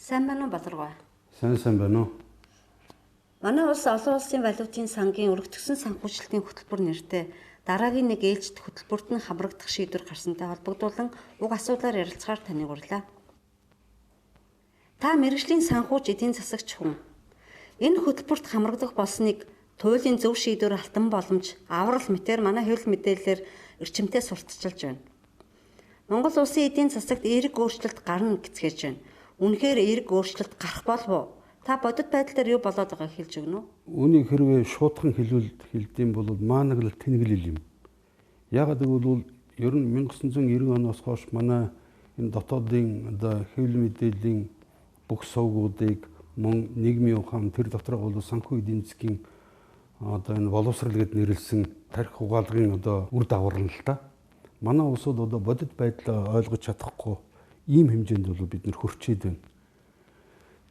Сайн байна уу Болоргой? Сайн байна уу? Манай улс олон улсын валютын сангийн өргөтгсөн санхүүжилтийн хөтөлбөр нэртэй дараагийн нэг ээлжид хөтөлбөрт нь хамрагдах шийдвэр гарсантай холбогдуулан уг асуудлаар ярилцахаар таныг урлаа. Та мэргэжлийн санхүүж эдийн засагч хүн. Энэ хөтөлбөрт хамрагдах болсныг туйлын зөв шийдвэр алтан боломж аврал мэтэр манай хэвлэл мэдээлэлээр эрчимтэй сурталчилж байна. Монгол улсын эдийн засагт эерэг өөрчлөлт гарна гэцгээж байна. Үнэхээр эерэг өөрчлөлт гарах болов уу? Та бодит байдал дээр юу болоод байгааг хэлж өгнө үү? Үүнийг хэрвээ шуудхан хэлдэм бол маанаг л тэнэглэл юм. Яагаад гэвэл ер нь 1990 оноос хойш манай энэ дотоодын хэвлэл мэдээллийн бүх сувгуудыг мөн нийгмийн ухаан тэр дотороо бол санхүү эдийн засгийн энэ боловсрал гэд нэрлсэн тарих угаалгын үр дагавар нь л та. Манай улсууд бодит байдлаа ойлгож чадахгүй ийм хэмжээнд бид нэр хөрчээд байна.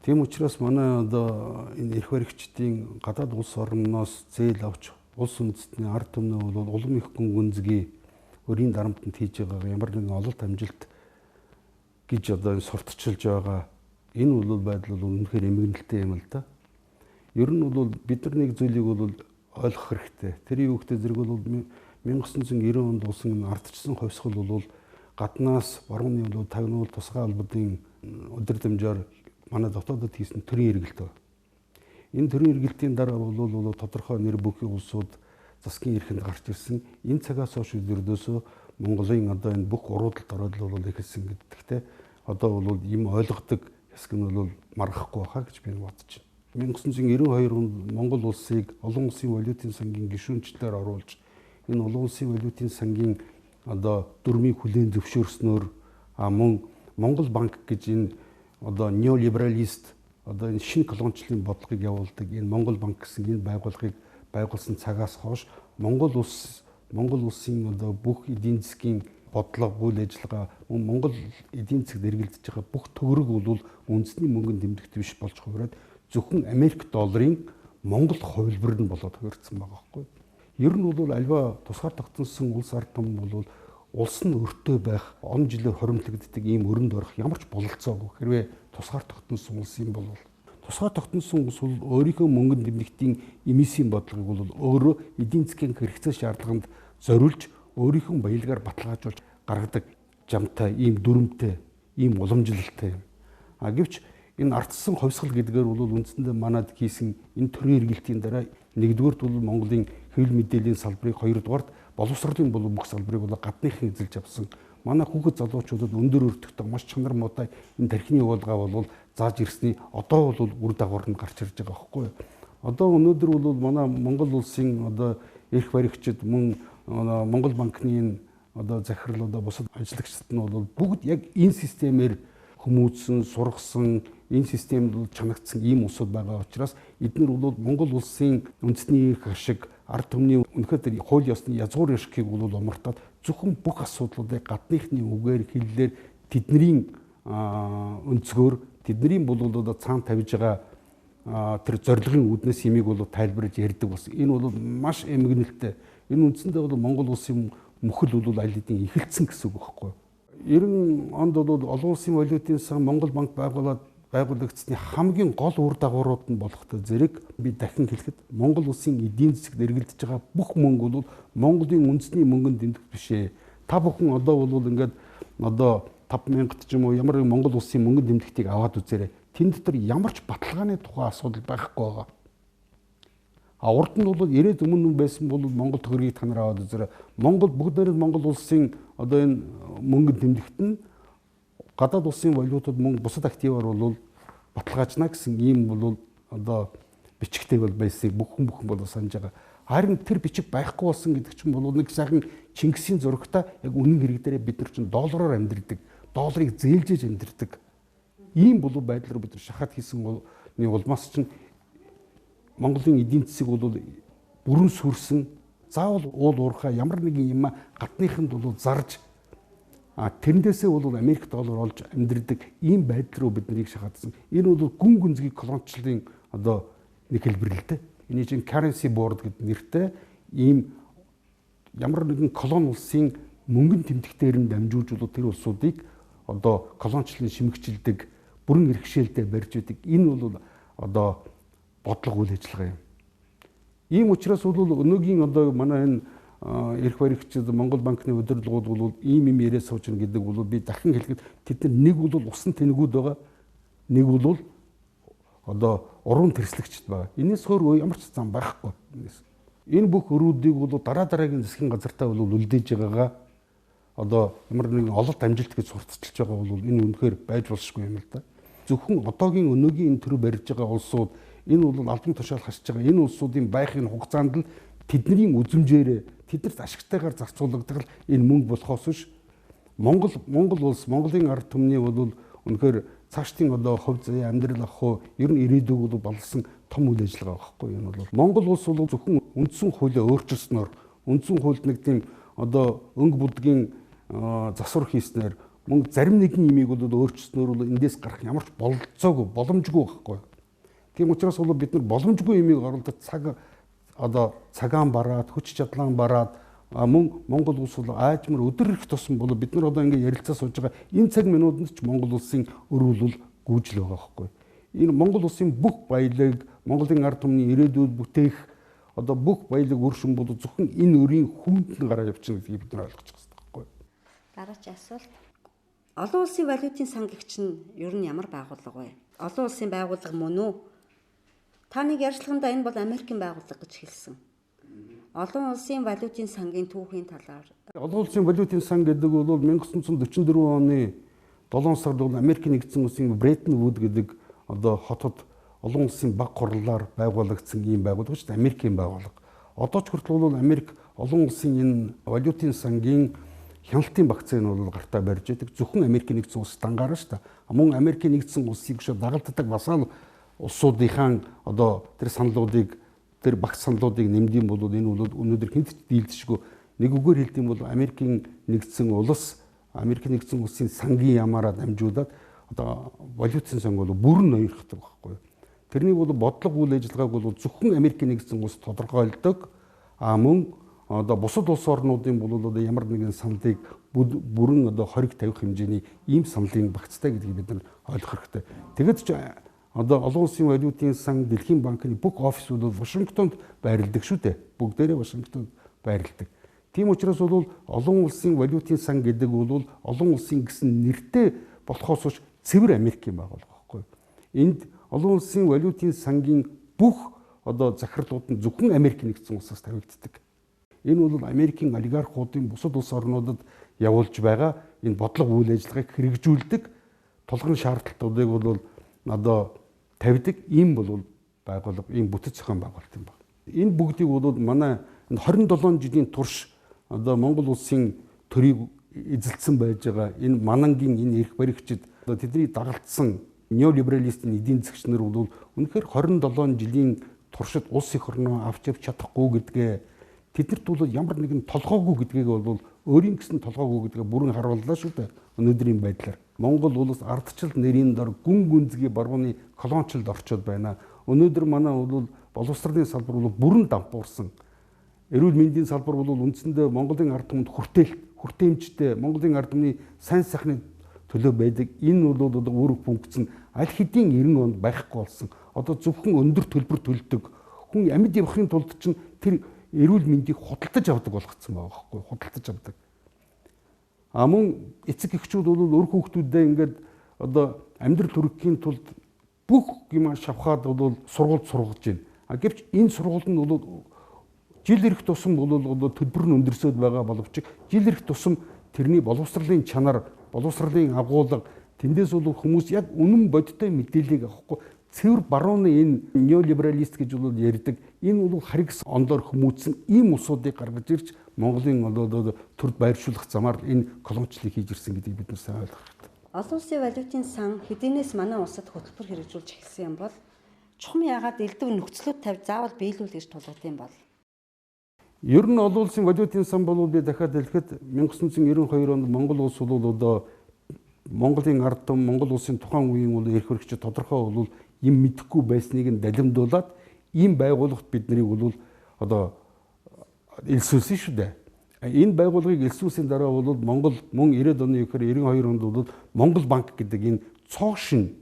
Тийм учраас манай энэ эрх баригчдын гадаад улс орноос зээл авч улс үндэстний ард түмнээ бол улам их гүнзгий өрийн дарамтанд хийж байгаа ямар нэгэн ололт амжилт гэж энэ сурталчилж байгаа. Энэ бол байдал бол үнэхээр эмгэнэлтэй юм л да. Ер нь бол бид нар нэг зүйлийг бол ойлгох хэрэгтэй. Тэр юу гэхтэй зэрэг бол 1990 онд болсон ардчсан ховсгол бол гаднаас барууны тагнуул тусгай албадын өдөр дамжаар манай дотоодод хийсэн төрийн эргэлт байна. Энэ төрийн эргэлтийн дараа бол тодорхой нэр бүхий улсууд засгийн эрхэнд гарч ирсэн. Энэ цагаас хойш ердөөсөө Монголын энэ бүх уруудалд ороод л эхэлсэн гэдэгтэй бол ийм ойлгодог хэсэг нь бол маргахгүй байхаа гэж би бодож байна. 1992 онд Монгол улсыг олон улсын валютын сангийн гишүүнчлэлээр оруулж энэ олон улсын валютын сангийн дүрмийг хүлээн зөвшөөрснөөр мөн Монгол банк гэж энэ неолибералист энэ шинэ колоничлын бодлогыг явуулдаг энэ Монгол банк гэсэн энэ байгууллагыг байгуулсан цагаас хойш Монгол улсын бүх эдийн засгийн бодлого, үйл ажиллагаа, Монгол эдийн засагт эргэлдэж байгаа бүх төгрөг бол үндэсний мөнгөнд тэмдэгт биш болж хувираад зөвхөн Америк долларын Монгол хувилбар нь болоод хувирсан байгаа байхгүй. Ер нь бол альва тусгаар тогтносон улс ард түмэн бол улс нь өртөө байх, он жилээр хоримтлагддаг ийм өрөнд орох ямар ч бололцоогүй. Хэрвээ тусгаар тогтносон улс юм бол тусгаар тогтносон улс бол өөрийнхөө мөнгөнд тэмдэгтийн эмиссийн бодлогыг бол өөрөө эдийн засгийн хэрэгцээ шаардлаганд зориулж өөрийнхөө баялгаар баталгаажуулж гаргадаг жамтай, ийм дүрмтэй, ийм уламжлалтай юм. Гэвч энэ ардчсан ховсгол гэдгээр бол үндсэндээ манад хийсэн энэ төрийн эргэлтийн дараа нэгдүгээрт бол Монголын хэвлэл мэдээллийн салбарыг, хоёрдугаарт боловсролын бүх салбарыг гадныхан эзэлж авсан. Манай хүүхэд залуучуудад өндөр өртөгтэй маш чанар муутай энэ тархины явуулгаа бол зааж ирсний одоо бол үр дагавар нь гарч ирж байгаа байхгүй юу? Одоо өнөөдөр бол манай Монгол улсын эрх баригчид мөн Монгол банкны захирал бусад ажиллагчид нь бол бүгд яг энэ системээр хүмүүжсэн, сургасан, энэ системд чанагдсан ийм улсууд байгаа учраас эдгээр бол Монгол улсын үндэсний эрх ашиг, ард түмний үнэхээр хууль ёсны язгуур ашигыг умартаад зөвхөн бүх асуудлуудыг гадныхны үгээр хэллээр тэдний өнцгөр тэдний цаана тавьж байгаа тэр зорилгын үүднээс имийг тайлбарж ярьдаг болсон. Энэ бол маш эмгэнэлтэй. Энэ үндсэндээ Монгол улсын мөхөл аль хэдийн эхэлсэн гэсэн үг байхгүй юу? 90 онд бол олон улсын валютын сан Монгол банк байгуулагдсны хамгийн гол үр дагаврууд нь болохтой зэрэг би дахин хэлэхэд Монгол улсын эдийн засагт эргэлдэж байгаа бүх мөнгө бол Монголын үндэсний мөнгөнд тэмдэгт биш ээ. Та бүхэн одоо ингээд 5000 ч юм уу ямар нэгэн Монгол улсын мөнгөнд тэмдэгтийг аваад үзээрэй. Тэн дотор ямар ч баталгааны тухай асуудал байхгүй байгаа. Урд нь бол ирээд өмнө байсан бол Монгол төгрөгийг та нар аваад үзээрэй. Бүгдээрээ Монгол улсын энэ мөнгөнд тэмдэгт нь гадаад улсын валютууд мөн бусад активаар бол баталгаажна гэсэн ийм бол бичигтэй байсныг бүхэн санаж байгаа. Харин тэр бичиг байхгүй болсон гэдэг чинь нэг сайхан Чингисийн зурагта яг үнэн хэрэг дээрээ бид нар чинь доллараар амьдэрдэг, долларыг зээлжээж амьдэрдэг. Ийм байдал руу бид нар шахаад хийсэн улмаас чинь Монголын эдийн засаг бүрэн сүрсэн, заавал уул уурхай ямар нэгэн юм гадныханд зарж тэрнээсээ Америк доллар олж амьдэрдэг ийм байдал руу бид нарыг шахаадсан. Энэ гүн гүнзгий колоничлалын нэг хэлбэр л дээ. Энэ чинь currency board гэдэг нэртэй ийм ямар нэгэн колони улсын мөнгөн тэмдэгтээр нь дамжуулж тэр улсуудыг колоничлалын шимэгчилдэг бүрэн иргэшээлтэй барьж байдаг. Энэ бол одоо бодлого үйл ажиллагаа юм. Ийм учраас бол өнөөгийн одоо манай энэ эрх баригчид Монгол банкны удирдлагууд бол ийм юм яриа сууж гэнэ гэдэг бол би дахин хэлэхэд тэд нэг бол усан тэнэгүүд байгаа. Нэг бол одоо уран тэрслэгчд байгаа. Энэс өөр ямар ч зам байхгүй. Энэ бүх өрүүдийг бол дараагийн засгийн газартаа бол үлдээж байгаагаа одоо ямар нэгэн ололт амжилт гэж сурталчилж байгаа бол энэ үнэхээр байж болшгүй юм л да. Зөвхөн одоогийн өнөөгийн энэ төр барьж байгаа улсууд энэ бол албан тушаал хасж байгаа. Энэ улсуудын байхын хугацаанд л тэдний үзмжээрээ тэднэрт ашигтайгаар зарцуулагдах энэ мөнгө болохоос биш Монгол улс Монголын ард түмний бол үнэхээр цаашдын одоо хувь заяа амьдрал авах уу ер нь ирээдүйг бол балсан том үйл ажиллагаа байхгүй энэ бол Монгол улс бол зөвхөн үндсэн хуулиа өөрчилснөөр үндсэн хуульд нэг тийм одоо өнгө будгийн засвар хийснээр мөн зарим нэгэн имийг бол өөрчилснөөр бол эндээс гарах ямар ч бололцоогүй боломжгүй байхгүй. Тийм учраас бол бид нар боломжгүй имийг оролдож цагаан бараад хүч чадлаан бараад мөн Монгол улс бол аажмар өдөр их тусам бол бид нар одоо ингэ ярилцаа сууж байгаа энэ цаг минутанд ч Монгол улсын өрөөлөл гүйжил байгаа байхгүй. Энэ Монгол улсын бүх баялаг Монголын ард түмний ирээдүйд бүтээх одоо бүх баялаг үр шим бол зөвхөн энэ өрийн хүнд нь гараа явчихна гэдгийг бид нар ойлгож байгаа байхгүй. Дараагийн асуулт. Олон улсын валютын сан гэх чинь ер нь ямар байгууллага вэ? Олон улсын байгууллага мөн үү? Та нэг ярилцлаганда энэ бол Америкийн байгууллага гэж хэлсэн. Олон улсын валютын сангийн түүхийн талаар. Олон улсын валютын сан гэдэг бол 1944 оны 7 сард бол Америкийн нэгдсэн улсын Бреттон Вуд гэдэг одоо хотод олон улсын баг хурлаар байгуулагдсан ийм байгууллага шүү дээ. Америкийн байгууллага. Одоо ч хүртэл бол Америк олон улсын энэ валютын сангийн хяналтын багцыг нь бол гартаа барьж байдаг. Зөвхөн Америкийн нэгдсэн улс дангаараа шүү дээ. Мөн Америкийн нэгдсэн улсыг шүү дагалддаг басаал улсуудынхаа одоо тэр саналуудыг тэр багц саналуудыг нэмдэм бол энэ бол өнөөдөр хэд ч дийлдэшгүй нэг үгээр хэлдэм бол Америкийн нэгдсэн улс Америкийн нэгдсэн улсын сангийн ямаараа дамжуулаад одоо валютын сан бол бүрэн ноёрхдаг байхгүй. Тэрний бол бодлого үйл ажиллагааг бол зөвхөн Америкийн нэгдсэн улс тодорхойлдог. Мөн одоо бусад улс орнуудын бол одоо ямар нэгэн саналыг бүрэн одоо хориг тавих хэмжээний ийм саналын багцтай гэдгийг бид нар ойлгох хэрэгтэй. Тэгэд ч одоо олон улсын валютын сан Дэлхийн банкны бүх офисууд бол Вашингтонд байрладаг шүү дээ. Бүгдээрээ Вашингтонд байрладаг. Тийм учраас бол олон улсын валютын сан гэдэг бол олон улсын гэсэн нэртэй болохоос биш цэвэр Америкийн байгууллага байхгүй. Энд олон улсын валютын сангийн бүх одоо захирлууд нь зөвхөн Америкийн нэгдсэн улсаас тавигддаг. Энэ бол Америкийн олигархуудын бусад улс орнуудад явуулж байгаа энэ бодлого үйл ажиллагааг хэрэгжүүлдэг тулгын шаардлагатуудыг бол одоо тавьдаг ийм бол байгууллага, ийм бүтэц зохион байгуулалт юм байна. Энэ бүгдийг бол манай 27 жилийн турш одоо Монгол улсын төрийг эзэлсэн байж байгаа энэ манангийн энэ эрх баригчид тэдний дагалдсан неолибералистийн эдийн засгчнэр бол үнэхээр 27 жилийн туршид улс их орноо авч явж чадахгүй гэдгээ тэднэрт бол ямар нэгэн толгоогүй гэдгийг бол өөрийн гэсэн толгоогүй гэдгээ бүрэн харууллаа шүү дээ өнөөдрийн байдлаар. Монгол улс ардчил нэрийн дор гүн гүнзгий барууны колоничлд орчод байна. Өнөөдөр манай бол боловсролын салбар бол бүрэн дампуурсан. Эрүүл мэндийн салбар бол үндсэндээ Монголын ард түмэнд хүртээмжтэй Монголын ард түмний сайн сайхны төлөө байдаг. Энэ бол одоо үүрэг функц нь аль хэдийн 90 онд байхгүй болсон. Одоо зөвхөн өндөр төлбөр төлдөг. Хүн амьд явахын тулд чинь тэр эрүүл мэндийг худалдаж авдаг болгоцсон байгаа байхгүй худалдаж авдаг. Мөн эцэг эхчүүд бол өр хүүхдүүдээ ингээд одоо амьдрал төрөхийн тулд бүх юм шавхаад бол сургуульд сургаж байна. Гэвч энэ сургууль нь бол жил ирэх тусам бол одоо төлбөр нь өндөрсөд байгаа боловч жил ирэх тусам тэрний боловсролын чанар, боловсролын агуулга тэндээс бол хүмүүс яг үнэн бодиттой мэдээллийг авахгүй цэвэр барууны энэ неолибералист гэж бол ярьдаг. Энэ бол харигс ондоор хүмүүцсэн ийм усуудыг гаргаж ирж Монголын төрд байршуулах замаар энэ колоничлыг хийж ирсэн гэдгийг бид нар сайн ойлгох хэрэгтэй. Олон улсын валютын сан хэдийнээс манай улсад хөтөлбөр хэрэгжүүлж эхэлсэн юм бол чухам яагаад элдв нөхцлүүд тавьж заавал биелүүл гэж тулгууд юм бол? Ер нь олон улсын валютын сан бол би дахиад хэлэхэд 1992 онд Монгол улс бол одоо Монголын ард түмэн Монгол улсын тухайн үеийн эрх баригчид тодорхой бол юм мэдэхгүй байсныг нь далимдуулаад ийм байгууллагт биднийг бол одоо элсүүлсэн шүү дээ. Энэ байгууллагыг элсүүлсийн дараа бол Монгол мөн 90-ад оны ихээр 92 онд бол Монгол банк гэдэг энэ цоо шин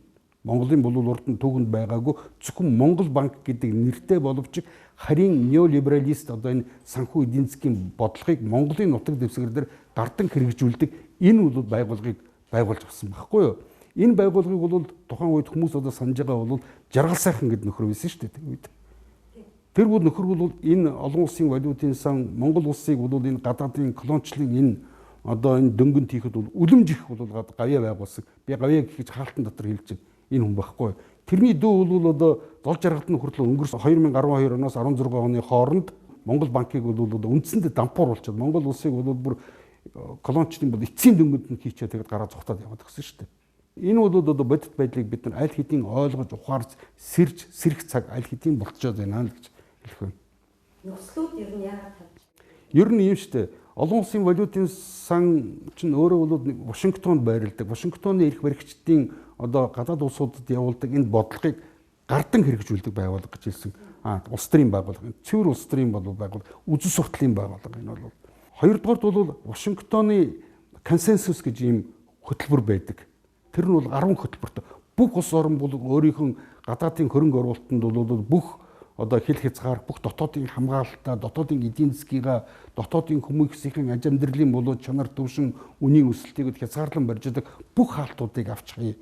Монголын бол урд нь түүхэнд байгаагүй зөвхөн Монгол банк гэдэг нэртэй боловч харин неолибералист одоо энэ санхүү эдийн засгийн бодлогыг Монголын нутаг дэвсгэр дээр гардан хэрэгжүүлдэг энэ бол байгууллагыг байгуулж авсан байхгүй юу? Энэ байгууллагыг бол тухайн үед хүмүүс одоо санаж байгаа бол жаргал сайхан гэдэг нөхөр байсан шүү дээ тэр үед. Тэр бол нөхөр бол энэ олон улсын валютын сан Монгол улсыг бол энэ гадаадын колоничлын энэ одоо энэ дөнгөнд хийхэд бол үлэмж их бол гавьяа байгуулсан. Би гавьяа гэж хаалтан дотор хэлж энэ хүн байхгүй. Тэрний дүү бол одоо дол жаргалтны хүртэл өнгөрсөн 2012 оноос 16 оны хооронд Монгол банкыг бол үндсэндээ дампуур болчиход Монгол улсыг бол бүр колоничлын бол эцсийн дөнгөнд нь хийчээ тэгээд гараа зогтоод яваад гисэн шүү дээ. Энэ бол одоо бодит байдлыг бид нар аль хэдийн ойлгож ухаарч сэрж сэрэх цаг аль хэдийн болчиход байна л гэж хэлэх байна. Нөхцлүүд ер нь яагаад тавьж? Ер нь юм шүү дээ. Олон улсын валютын сан чинь өөрөө бол Вашингтонд байрладаг. Вашингтоны эрх баригчдын одоо гадаад улсуудад явуулдаг энэ бодлогыг гардан хэрэгжүүлдэг байгууллага гэж хэлсэн. Улс төрийн байгууллага. Цэвэр улс төрийн байгууллага, үзэл сурталын байгууллага энэ бол. Хоёрдугаарт бол Вашингтоны консенсус гэж ийм хөтөлбөр байдаг. Тэр нь бол 10 хөтөлбөртэй. Бүх улс орн бол өөрийнхөө гадаадын хөрөнгө оруулалтанд бол бүх одоо хил хязгаар бүх дотоодын хамгаалалтаа, дотоодын эдийн засгийгаа, дотоодын хүмүүсийн аж амьдралын болоод чанар төвшин үнийн өсөлтийг хязгаарлан барьж байгаа бүх хаалтуудыг авчихъя.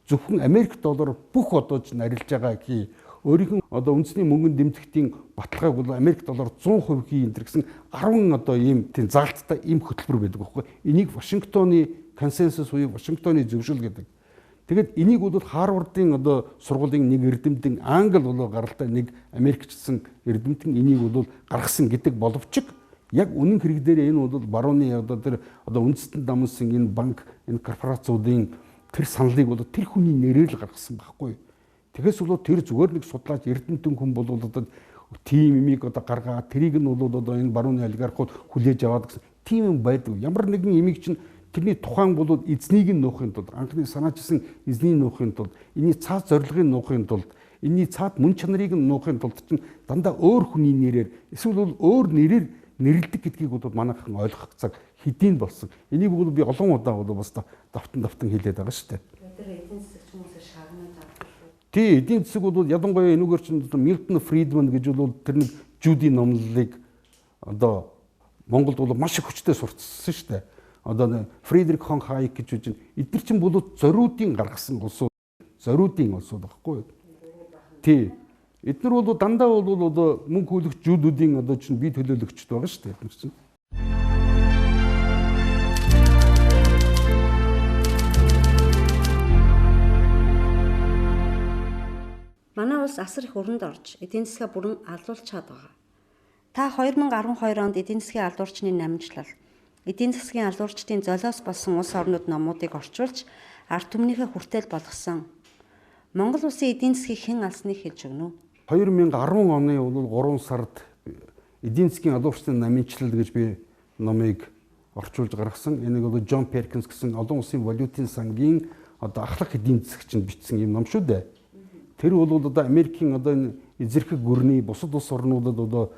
Зөвхөн Америк доллар бүх одоо ч арилж байгаа хий. Өөрийнх нь одоо үндэсний мөнгөнд дэмжихдийн баталгааг бол Америк доллар 100% хий энэ гэсэн 10 одоо ийм тийм заалттай ийм хөтөлбөр байдаг байхгүй. Энийг Вашингтоны консенсус буюу Вашингтоны зөвшөл гэдэг. Тэгэд энийг бол Харвардын одоо сургуулийн нэг эрдэмтэн Англи болоо гаралтай нэг Америкчсан эрдэмтэн энийг бол гаргасан гэдэг боловч яг үнэн хэрэг дээр энэ бол барууны одоо тэр одоо үндэстэн дамсан энэ банк энэ корпорациудын тэр саналыг бол тэр хүний нэрээр л гаргасан байхгүй. Тэгээс бол тэр зүгээр нэг судлаач эрдэмтэн хүн бол одоо тим имийг одоо гаргаад тэрийг нь бол одоо энэ барууны олигархууд хүлээж аваад гэсэн тийм юм байдаг. Ямар нэгэн имийг чинь тэрний тухайн бол эзнийг нь нуухын тулд анхны санаачсан эзнийг нуухын тулд энэний цаад зорилгыг нуухын тулд энэний цаад мөн чанарыг нь нуухын тулд чинь дандаа өөр хүний нэрээр эсвэл өөр нэрээр нэрлэдэг гэдгийг бол манайхан ойлгох цаг хэдийн болсон. Энийг бол би олон удаа бол бас давтан хэлээд байгаа шүү дээ. Тэр эдийн засгийн хүмүүсээс шагнаад авдаг шүү. Тий, эдийн засаг бол ялангуяа энүүгээр чинь Милтон Фридман гэж бол тэр нэг Жюди номлолыг одоо Монголд бол маш их хүчтэй сурталчилсан шүү дээ. Одоо Фридрих фон Хайек гэж үжин эдгээр чинь бол зориудын гаргасан улсууд, зориудын улсууд багхгүй юу? Тий. Эдгээр бол дандаа бол одоо мөнгө хөлөгч жүүдүүдийн одоо чинь бие төлөөлөгчд байгаа шүү дээ. Эдгээр чинь. Манай улс асар их өрөнд орж эдийн засгаа бүрэн алуулж чад байгаа. Та 2012 онд эдийн засгийн алуурчны намжлал, эдийн засгийн алуурчдын золиос болсон улс орнууд номуудыг орчуулж ард түмнийхээ хүртэл болгосон. Монгол улсын эдийн засгийг хэн алсныг хэлж өгнө үү? 2010 оны бол 3 сард эдийн засгийн алуурчдын намжлал гэж би номыг орчуулж гаргасан. Энийг бол Джон Перкинс гэсэн олон улсын валютын сангийн одоо ахлах эдийн засагч нь бичсэн юм ном шүү дээ. Тэр бол одоо Америкийн одоо энэ эзэрхэг гүрний бусад улс орнуудад одоо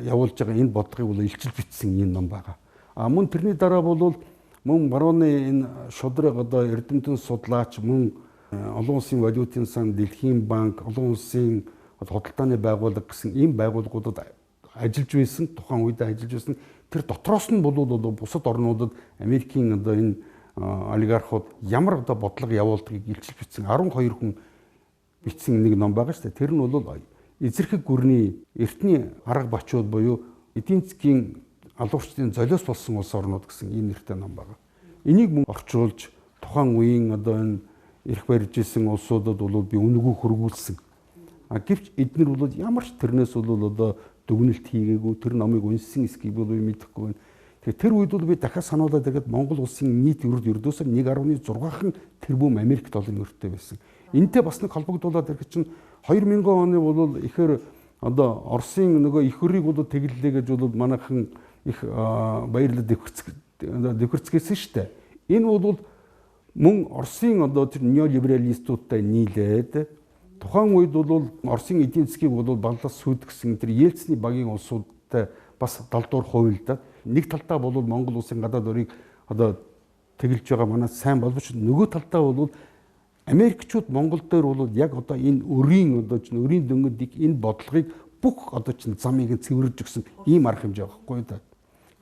явуулж байгаа энэ бодлогыг бол илчил бичсэн энэ ном байгаа. Мөн тэрний дараа бол мөн барууны энэ шудраг одоо эрдэмтэн судлаач мөн олон улсын валютын сан, Дэлхийн банк, олон улсын худалдааны байгууллага гэсэн ийм байгууллагуудад ажиллаж байсан, тухайн үед ажиллаж байсан. Тэр дотроос нь бол одоо бусад орнуудад Америкийн одоо энэ олигархууд ямар одоо бодлого явуулдгийг илчил бичсэн 12 хүн бичсэн нэг ном байгаа шүү дээ. Тэр нь бол эзэрхэг гүрний эртний арга бачууд буюу эдийн засгийн алуурчдын золиос болсон улс орнууд гэсэн ийм нэртэй ном байгаа. Энийг мөн орчуулж тухайн үеийн одоо энэ эрх барьж исэн улсуудад бол би үнэгүй хөргүүлсэн. Гэвч эдгээр бол ямар ч тэрнээс бол одоо дүгнэлт хийгээгүй, тэр номыг уншсан эсхийг бол би мэдэхгүй байна. Тэгэхээр тэр үед бол би дахиад сануулаад ирэхэд Монгол улсын нийт ердөөсөө 1.6 тэрбум Америк долларын өртөө байсан. Энтэй бас нэг холбогдуулаад ирэхэд чинь 2000 оны бол ихээр одоо Оросын нөгөө их хөрийг бол тэглэлээ гэж бол манайхан их баярлал дэвхэрцгээсэн шүү дээ. Энэ бол мөн Оросын одоо тэр неолибералистуудтай нийлээд тухайн үед бол Оросын эдийн засгийг бол баллаас сүйдгсэн тэр Ельцний багийн улсуудтай бас далдуур хуйлдаад нэг талдаа бол Монгол улсын гадаад өрийг одоо тэглэж байгаа манай сайн боловч нөгөө талдаа бол Америкчууд Монгол дээр бол яг одоо энэ өрийн дөнгөдийг энэ бодлогыг бүх одоо чинь замыг нь цэвэрж өгсөн ийм арга хэмжээ байхгүй да.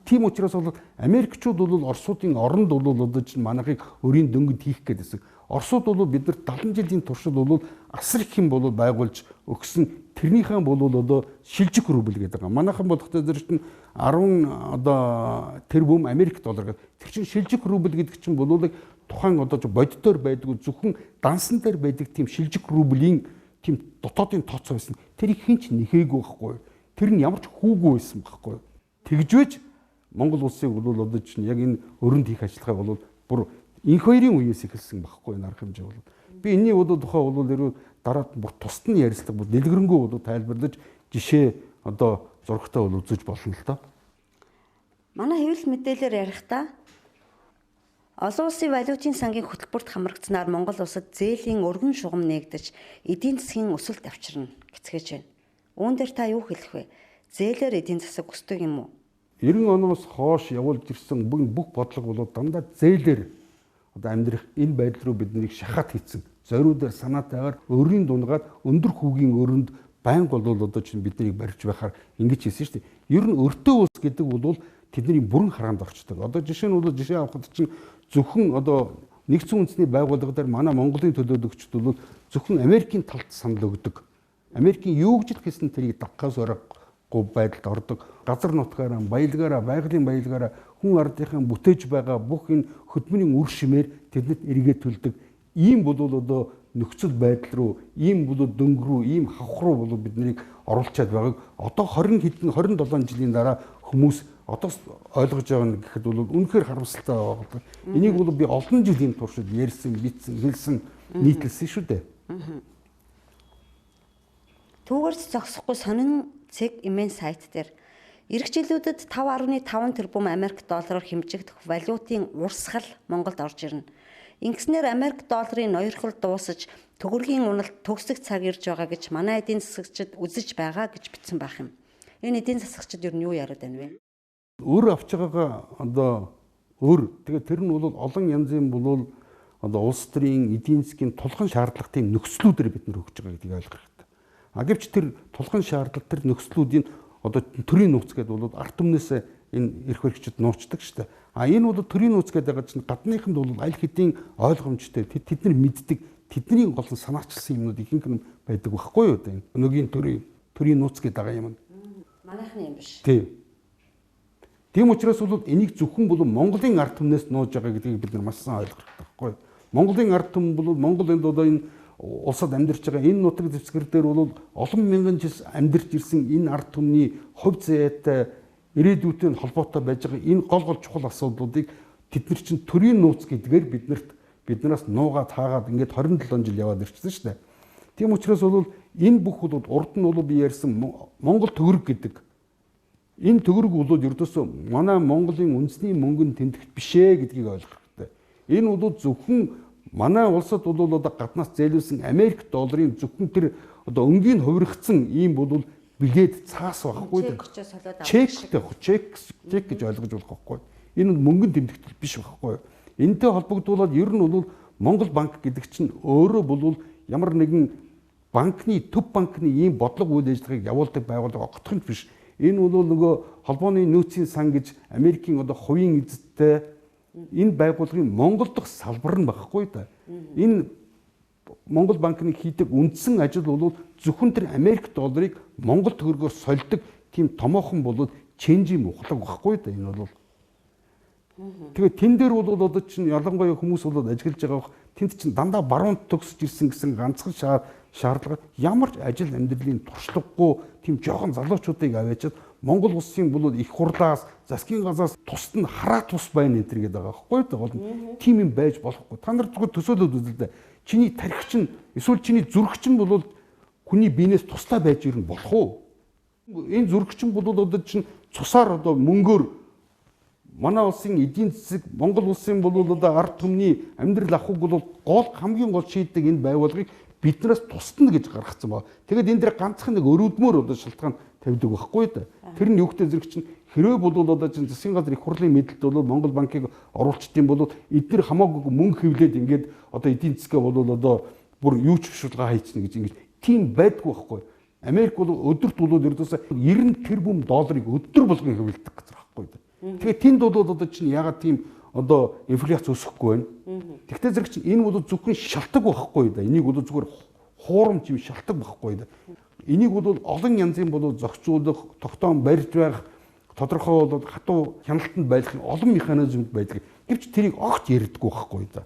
Тийм учраас бол Америкчууд бол Оросуудын оронд бол одоо чинь манайхыг өрийн дөнгөд хийх гэдсэн. Оросууд бол бид нар 70 жилийн туршид бол асар их юм бол байгуулж өгсөн тэрнийхэн бол одоо шилжих рубль гэдэг. Манайхан болохтой зэрэг чинь 10 одоо тэрбум Америк доллар гэдэг. Тэр чинь шилжих рубль гэдэг чинь бол тухайн одоо боддоор байдаг зөвхөн дансан дээр байдаг тийм шилжих рублийн тийм дотоодын тооцоо байсан. Тэрийг хэн ч нэхээгүй байхгүй. Тэр нь ямар ч хүүгүй байсан байхгүй. Тэгжвэж Монгол улсыг бол одоо чинь яг энэ өрөнд хийх ажиллагаа бол бүр энэ хоёрын үеэс эхэлсэн байхгүй энэ арга хэмжээ бол. Би энэний тухай бол дараад бүр тусад нь ярилцлага бүр дэлгэрэнгүй бол тайлбарлаж жишээ одоо зурагтай бол үзэж болно л доо. Манай хэвлэл мэдээлэлээр ярихдаа олон улсын валютын сангийн хөтөлбөрт хамрагдсанаар Монгол улсад зээлийн өргөн шугам нээгдэж эдийн засгийн өсөлт авчирна гэцгээж байна. Үүн дээр та юу хэлэх вэ? Зээлээр эдийн засаг өсдөг юм уу? 90 оноос хойш явуулж ирсэн бүх бодлого бол дандаа зээлээр одоо амьдрах энэ байдал руу бид нарыг шахаад хийцэн. Зориудаар санаатайгаар өрийн дунгаад өндөр хүүгийн өрөнд байнга бол одоо чинь биднийг барьж байхаар ингэж хийсэн шүү дээ. Ер нь өртөө ус гэдэг бол тэдний бүрэн хараанд орчдөг. Одоо жишээ нь бол жишээ авахд чинь зөвхөн одоо нэгдсэн үндэсний байгууллага дээр манай Монголын төлөөлөгчд бол зөвхөн Америкийн талд санал өгдөг. Америкийн юу гэж л гэсэн тэрийг давхаас ороогүй байдалд ордог. Газар нутгаараа, баялгаараа, байгалийн баялгаараа хүн ардынхаа бүтээж байгаа бүх энэ хөдөлмөрийн үр шимээр тэднэрт эргээд төлдөг. Ийм бол одоо нөхцөл байдал руу, ийм бол дөнгө рүү, ийм хавх руу бол биднийг оруулчаад байгааг одоо 27 жилийн дараа хүмүүс одоо ойлгож байгаа нь гэхэд бол үнэхээр харамсалтай байгаа. Энийг бол би олон жилийн туршид ярьсан, бичсэн, хэлсэн, нийтлэлсэн шүү дээ. Түүгээрч зогсохгүй сонин цэг имэн сайт дээр эх жилүүдэд 5.5 тэрбум Америк доллараар хэмжигдэх валютын урсгал Монголд орж ирнэ. Ингэснээр Америк долларын ноёрхол дуусаж төгрөгийн уналт төгсөх цаг ирж байгаа гэж манай эдийн засагчид үзэж байгаа гэж бичсэн байх юм. Энэ эдийн засагчид юу яриад байна вэ? Өр авч байгаагаа одоо тэгээд тэр нь бол олон янзын бол одоо улс төрийн эдийн засгийн тулхан шаардлагын нөхцлүүдээр бид нар өгч байгаа гэдгийг ойлгох хэрэгтэй. Гэвч тэр тулхан шаардлага тэр нөхцлүүдийн одоо төрийн нууц гэдэг бол ард түмнээс энэ эрх баригчид нуучдаг шүү дээ. Энэ бол төрийн нууц гэдэг байгаа чинь гадныханд бол аль хэдийн ойлгомжтой тэд нар мэддэг тэдний гол нь санаачилсан юмнууд ихэнх нь байдаг байхгүй юу одоо өнөөгийн төрийн нууц гэдэг байгаа юм. Манайхны юм биш. Тийм учраас бол энийг зөвхөн бол Монголын ард түмнээс нууж байгаа гэдгийг бид нар маш сайн ойлгох хэрэгтэй байхгүй юу. Монголын ард түмэн бол Монголд одоо энэ улсад амьдарч байгаа энэ нутаг дэвсгэр дээр бол олон мянган жил амьдарч ирсэн энэ ард түмний хувь заяатай ирээдүйтэй холбоотой байж байгаа энэ гол чухал асуудлуудыг тэд нар чинь төрийн нууц гэдгээр биднээс нуугаад хаагаад ингээд 27 жил яваад ирчихсэн шүү дээ. Тийм учраас бол энэ бүх бол урд нь бол би ярьсан Монгол төгрөг гэдэг энэ төгрөг бол ердөөсөө манай Монголын үндэсний мөнгөнд тэмдэгт бишээ гэдгийг ойлгох хэрэгтэй. Энэ бол зөвхөн манай улсад бол одоо гаднаас зээлүүлсэн Америк долларын зөвхөн тэр одоо өнгийн хувиргацсан ийм бол билет цаас байхгүй. Чек гэж ойлгож болох байхгүй. Энэ бол мөнгөнд тэмдэгт биш байхгүй. Энэтэй холбогдуулаад ер нь бол Монгол банк гэдэг чинь өөрөө бол ямар нэгэн банкны төв банкны ийм бодлого үйл ажиллагааг явуулдаг байгууллага огтхон биш. Энэ бол нөгөө холбооны нөөцийн сан гэж Америкийн одоо хувийн эзэдтэй энэ байгууллагын Монгол дахь салбар нь багхгүй да. Энэ Монгол банкны хийдэг үндсэн ажил бол зөвхөн тэр Америк долларыг Монгол төгрөгөөр сольдог тийм томоохон бол ченжийн ухлаг багхгүй да. Энэ бол тэгээд тэн дээр бол одоо чинь ялангуяа хүмүүс бол ажиглаж байгаа бох тэнд чинь дандаа баруунд төгсөж ирсэн гэсэн ганцхан шаардлага ямар ч ажил амьдралын туршлагагүй тийм жоохон залуучуудыг аваачаад Монгол улсын бол их хурлаас засгийн газраас тусад нь хараа тус байна энэ гэдэг байгаа байхгүй юу? Тийм юм байж болохгүй. Та нар зүгээр төсөөлөд үзэл дээ. Чиний тархич нь эсвэл чиний зүрхч нь бол хүний биенээс туслаа байж ирнэ болох уу? Энэ зүрхч нь бол одоо чинь цусаар одоо мөнгөөр манай улсын эдийн засаг Монгол улсын бол одоо ард түмний амьдрал авахыг бол хамгийн гол шийддэг энэ байгууллагыг биднээс тусдна гэж гаргацсан ба. Тэгээд энэ дээр ганцхан нэг өрөөдмөр одоо шалтгаан тавьдаг байхгүй да. Тэр нь юугтэй зэрэг чинь хэрвээ бол одоо чинь засгийн газар их хурлын мэдэлд бол Монгол банкыг оруулчт юм бол эдгээр хамаагүй мөнгө хөвлөд ингээд одоо эдийн засгаа бол одоо бүр юу ч бишулгаа хайцна гэж ингэж тийм байдгүй байхгүй. Америк бол өдөрт бол ердөөсөө 90 тэрбум долларыг өдөр болгон хөвлөдөг гэж байхгүй да. Тэгэхээр тэнд бол одоо чинь ягаад тийм одоо инфляц өсөхгүй байна. Тэгтээ зэрэг чинь энэ бол зөвхөн шалтгаан байхгүй да. Энийг бол зүгээр хуурамч юм шалтгаан байхгүй да. Энийг бол олон янзын бол зохицуулах, тогтоом барьж байх, тодорхой бол хатуу хяналтанд байх олон механизмд байдаг. Гэвч тэрийг огт ярьдаггүй байхгүй да.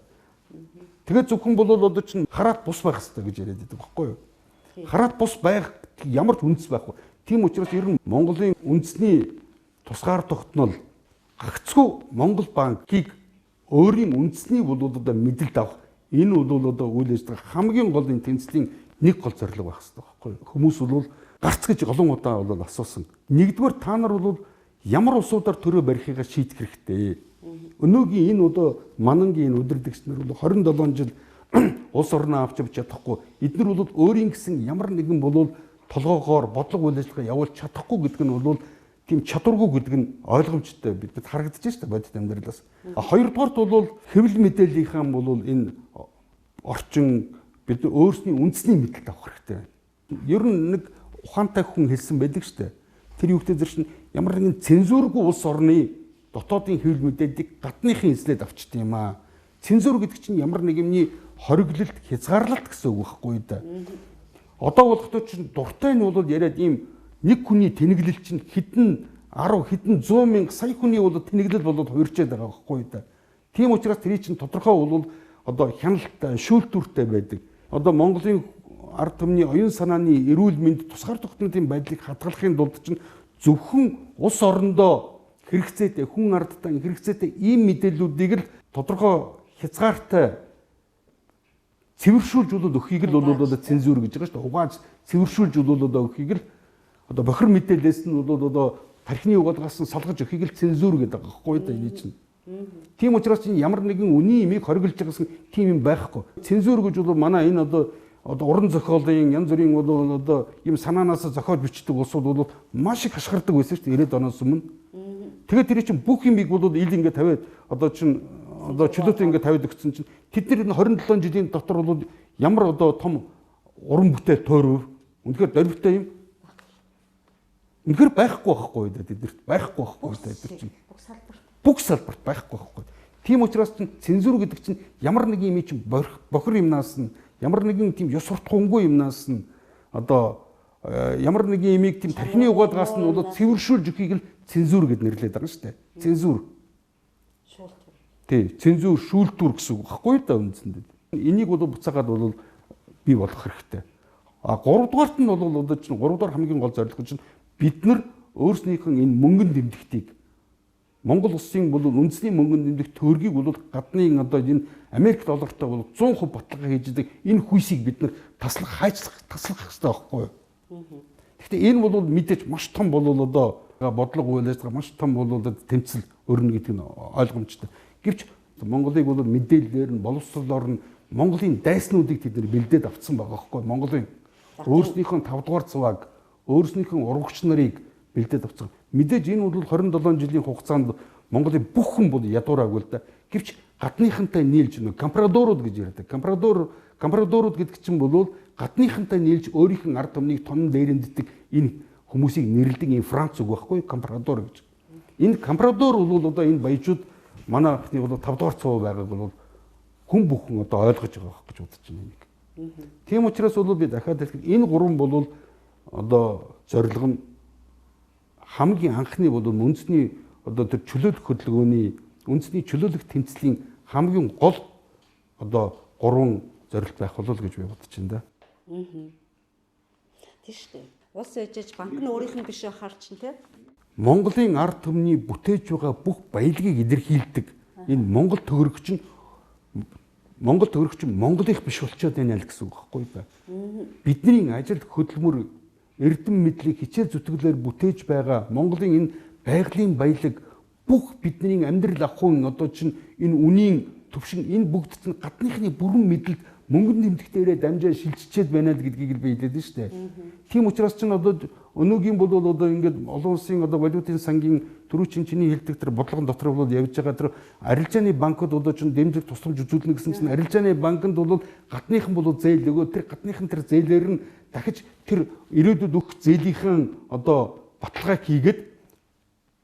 Тэгээд зөвхөн бол одоо чинь хараат бус байх хэрэгтэй гэж яриад байдаг байхгүй юу? Хараат бус байх ямар ч үндэс байхгүй. Тийм учраас ер нь Монголын үндэсний тусгаар тогтнол гагцгүй Монгол банкыг өөрийн үндэсний бол одоо мэдэлд авах энэ бол одоо үйл ажиллагаа хамгийн гол тэнцлийн нэг гол зорилго байх хэрэгтэй байхгүй юу? Хүмүүс бол гарц гэж олон удаа бол асуусан. Нэгдүгээр та нар бол ямар улсуудаар төрөө барихыгаа шийдэх хэрэгтэй. Өнөөгийн энэ одоо манангийн удирдагч нар бол 27 жил улс орноо авч явж чадахгүй. Эдгээр бол өөрийн гэсэн ямар нэгэн бол толгоогоор бодлого үйл ажиллагаа явуулж чадахгүй гэдэг нь бол тийм чадваргүй гэдэг нь ойлгомжтой бид харагдаж байна бодит амьдралаас. Хоёрдугаарт бол хэвлэл мэдээллийнхэн бол энэ орчин бид өөрсний үндэсний мэдээлэл авах хэрэгтэй. Ер нь нэг ухаантай хүн хэлсэн байдаг шүү дээ. Тэр юу гэдэг зэрэг ямар нэгэн цензургүй улс орны дотоодын хэвлэл мэдээллийг гадныхын эзлээд авчт юм аа. Цензур гэдэг чинь ямар нэгний хориглолт, хязгаарлалт гэсэн үг байхгүй да. Одоо болохдоо чинь дуртай нь бол яриад ийм нэг хүний тэнэглэл чинь хэдэн 10 хэдэн 100 мянга сая хүний бол тэнэглэл болоод хуурчаад байгаа байхгүй да. Тийм учраас тэр чинь тодорхой бол одоо хяналттай, шүүлтүүртэй байдаг. Одоо Монголын ард түмний оюун санааны эрүүл мэнд тусгаар тогтнолын байдлыг хадгалахын тулд чинь зөвхөн улс орондоо хэрэгцээтэй хүн ардтан хэрэгцээтэй ийм мэдээллүүдийг л тодорхой хязгаартай цэвэршүүлж өгөхийг л одоо цензур гэж байгаа шүү дээ. Угааж цэвэршүүлж одоо өгөхийг л одоо бохир мэдээлэлээс нь одоо тархины угаалгаас нь салгаж өгөхийг л цензур гэдэг байгаа байхгүй да энэ чинь. Тийм учраас чинь ямар нэгэн үний имийг хориглож байгаас тийм юм байхгүй. Цензур гэж бол манай энэ одоо уран зохиолын янз бүрийн одоо ийм санаанаас зохиож бичдэг улсууд бол маш их хашгирдаг байсан шүү дээ 90-ад оноос өмнө. Тэгээд тэр чинь бүх юмыг бол ил ингэ тавиад одоо чинь одоо чөлөөтэй ингэ тавиад өгсөн чинь тэд нар 27 жилийн дотор бол ямар одоо том уран бүтээл тойров үнэхээр дөрвтэй юм. Үнэхээр байхгүй байхгүй да тэдэрт байхгүй байхгүй да тэд чинь бүх салбарт байхгүй байхгүй. Тийм учраас чинь цензур гэдэг чинь ямар нэг юм чинь бохир юмнаас нь ямар нэгэн тийм ёс суртахуунгүй юмнаас нь одоо ямар нэгэн имийг тийм тархины угаалгаас нь одоо цэвэршүүлж өгөхийг л цензур гэд нэрлэдэг байгаа шүү дээ. Цензур. Шүүлтүүр. Тий, цензур, шүүлтүүр гэсэн үг баггүй да үндсэндээ. Энийг бол буцаагаад бол бий болгох хэрэгтэй. А 3 дугаарт нь бол одоо чинь 3 дугаар хамгийн гол зорилго чинь бид нар өөрснийхөө энэ мөнгөн тэмдэгтийг Монгол улсын бол үндэсний мөнгөн тэмдэгт төгрөгийг бол гадны одоо энэ Америк доллартай бол 100% баталгаа хийж идэг энэ хүйсийг бид нар таслах хэрэгтэй байхгүй юу? Гэхдээ энэ бол мэдээж маш том бол одоо бодлого үйл ажиллагаа маш том бол одоо тэмцэл өрнө гэдэг нь ойлгомжтой. Гэвч Монголыг бол мэдээллээр нь боловсруулалт нь Монголын дайснуудыг тэд нар бэлдээд авцсан байгаа байхгүй юу? Монголын өөрснийхөө 5 дугаар цуваг өөрснийхөө урагч нарыг бэлдээд авцсан. Мэдээж энэ бол 27 жилийн хугацаанд Монголын бүх хүн бол ядуураагүй л да. Гэвч гадныхантай нийлж нэг компрадорууд гэж ярьдаг. Компрадорууд гэдэг чинь бол гадныхантай нийлж өөрийнх нь ард түмнийг том дээрэмддэг энэ хүмүүсийг нэрлэдэг энэ Франц үг байхгүй компрадор гэж. Энэ компрадор бол одоо энэ баяжууд манай ахны бол 5 дугаар цуу байгааг бол хүн бүхэн одоо ойлгож байгаа гэж бодож байна нэг. Тийм учраас бол би дахиад хэлэхэд энэ гурван бол одоо зорилго нь хамгийн анхны бол үндэсний одоо тэр чөлөөлөх хөдөлгөөний үндэсний чөлөөлөх тэмцлийн хамгийн гол одоо гурван зорилт байх болов гэж би бодож байна да. Тийш үү. Улс ээжж банк нь өөрийнх нь биш ахаар чинь тий. Монголын ард түмний бүтээж байгаа бүх баялагийг илэрхийлдэг энэ Монгол төгрөгч нь Монголынх биш болчиход байна л гэсэн үг байхгүй да. Бидний ажил хөдөлмөр эрдэм мэдлэг хичээл зүтгэлээр бүтээж байгаа Монголын энэ байгалийн баялаг бүх бидний амьдрал ахуйн одоо чинь энэ үнийн төвшин энэ бүгд чинь гадныхны бүрэн мэдэлд мөнгөнд нэмэлтээрээ дамжаа шилжчихэд байна л гэдгийг би хэлээд нь шүү дээ. Тийм учраас чинь одоо өнөөгийн бол одоо ингээд олон улсын одоо валютын сангийн түрүү чиний хэлдэг тэр бодлогон дотор бол явж байгаа тэр арилжааны банкуд одоо чинь дэмжлэг тусламж үзүүлнэ гэсэн чинь арилжааны банкнд бол гадныхан бол зээл өгөө тэр гадныхан тэр зээлээр нь дахиж тэр ирээдүйд өгөх зээлийнхэн одоо баталгааг хийгээд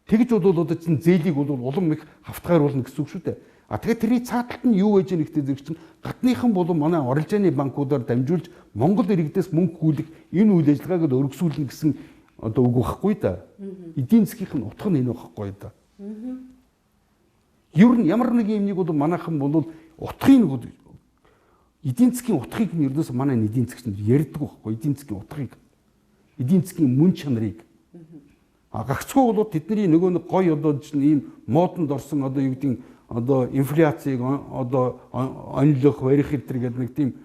тэгж бол одоо чинь зээлийг бол улам их хавтгааруулна гэсэн үг шүү дээ. А тэгэхээр тэрний цааталт нь юу байж нэгтэй зэрэг чинь гадныхан болон манай арилжааны банкудаар дамжуулж Монгол иргэдээс мөнгө хүүлэх энэ үйл ажиллагааг өргөсүүлнэ гэсэн одоо үг байхгүй да. Эдийн засгийнх нь утга нь энэ байхгүй да. Ер нь ямар нэг юмныг бол манайхан бол утгыг эдийн засгийн утгыг нь ердөөс манай эдийн засгч нар ярьдаг байхгүй эдийн засгийн утгыг. Эдийн засгийн мөн чанарыг. А гагцхүү бол тэдний нөгөө нэг гой одоо чинь ийм модонд орсон одоо юу гэдэг одоо инфляцийг одоо онлох барих гэдэг нэг тийм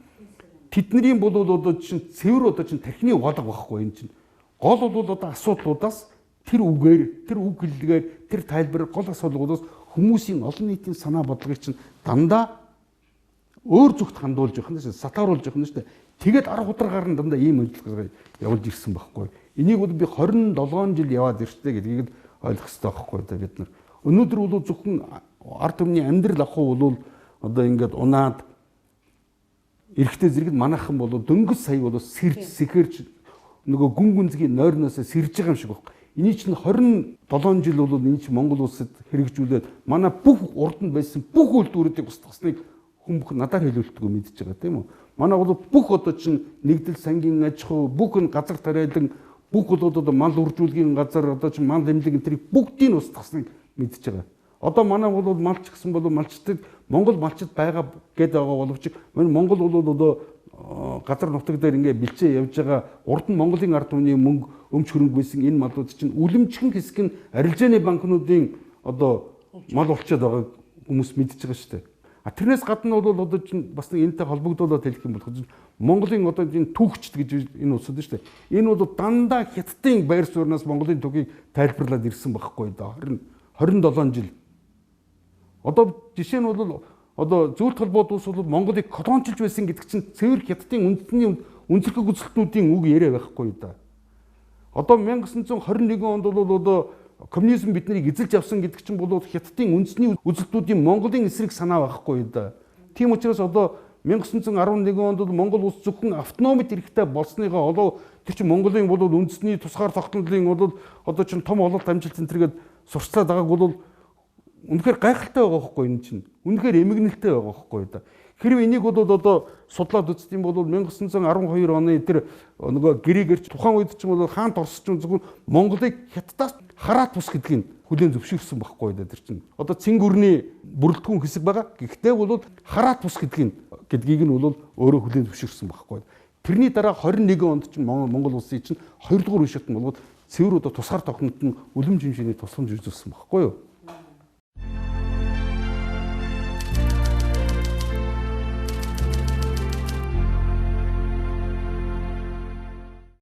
тэдний бол одоо чинь цэвэр одоо чинь тархины угаалга байхгүй энэ чинь гол бол одоо асуудлуудаас тэр үгээр тэр үг хэллэгээр тэр тайлбар гол асуудлуудаас хүмүүсийн олон нийтийн санаа бодлогыг чинь дандаа өөр зүгт хандуулж явах нь шүү дээ сатааруулж явах нь шүү дээ тэгээд арга ударгаар нь дандаа ийм ажиллагаа явуулж ирсэн байхгүй энийг бол би 27 жил яваад ирсэн гэдгийг ойлгох хэрэгтэй байхгүй да бид нар өнөөдөр бол зөвхөн ард түмний амьдрал авах бол одоо ингээд унаад эрэхтэй зэрэгт манайхан бол дөнгөж сая бол сэрж сэхэрж нөгөө гүн гүнзгий нойрноос сэрж байгаа юм шиг байна. Эний чинь 27 жил бол энэ чинь Монгол улсад хэрэгжүүлээд манай бүх урд нь байсан бүх үйлдвэрүүдийг устгасныг хүн бүх надаар хэлүүлдэггүй мэдчихэж байгаа тийм үү. Манай бол бүх одоо чинь нэгдэл сангийн аж ахуй бүх энэ газар тариалан бүх бол одоо мал үржүүлгийн газар одоо чинь мал эмнэлэг энэ бүгдийг нь устгасныг мэдчихэж байгаа. Одоо манай бол малч гэсэн бол малчдад Монгол малчд байгаа гэдэг байгаа боловч Монгол бол одоо газар нутаг дээр ингээ бэлчээ явж байгаа урд нь Монголын ард түмний мөнгө өмч хөрөнгө байсан энэ малууд чинь үлэмжхэн хэсэг нь арилжааны банкнуудын одоо мал болчиход байгаа хүмүүс мэдчихэж байгаа шүү дээ. А тэрнээс гадна бол одоо чинь бас нэг энэтэй холбогдуулаад хэлэх юм бол Монголын одоо энэ түүхчд гэж энэ усуд шүү дээ. Энэ бол дандаа Хятадын байр сууриас Монголын түүхийг тайлбарлаад ирсэн байхгүй да. 27 жил. Одоо жишээ нь бол одоо зөвлөлт холбоод улс бол Монголыг колоничилж байсан гэдэг чинь цэвэр Хятадын үндэсний үндэслэх үзэлтнүүдийн үг яриа байхгүй да. Одоо 1921 онд бол одоо коммунизм биднийг эзэлж авсан гэдэг чинь бол Хятадын үндэсний үзэлтнүүдийн Монголын эсрэг санаа байхгүй да. Тийм учраас одоо 1911 онд бол Монгол улс зөвхөн автономит хэрэгтэй болсныгоо одоо тэр чинь Монголын бол үндэсний тусгаар тогтнолын бол одоо чинь том ололт амжилт энтергээд сурчлаад байгааг бол үнэхээр гайхалтай байгаа байхгүй энэ чинь. Үнэхээр эмгэнэлтэй байгаа байхгүй да. Хэрвээ энийг бол одоо судлаад үзэх юм бол 1912 оны тэр нөгөө гэрээгээр тухайн үед чинь бол хаант орсч зөвхөн Монголыг Хятадаас хараад тус гэдгийг хүлээн зөвшөөрсөн байхгүй да тэр чинь. Одоо Цэнгүрний бүрэлдэхүүн хэсэг байгаа. Гэхдээ бол хараад тус гэдгийг нь бол өөрөө хүлээн зөвшөөрсөн байхгүй. Тэрний дараа 21 онд чинь Монгол улсын чинь 2 дугаар үе шатнд бол цэвэр одоо тусгаар тогтнолд нь үлэм жимшээний тусламж үзүүлсэн байхгүй юу?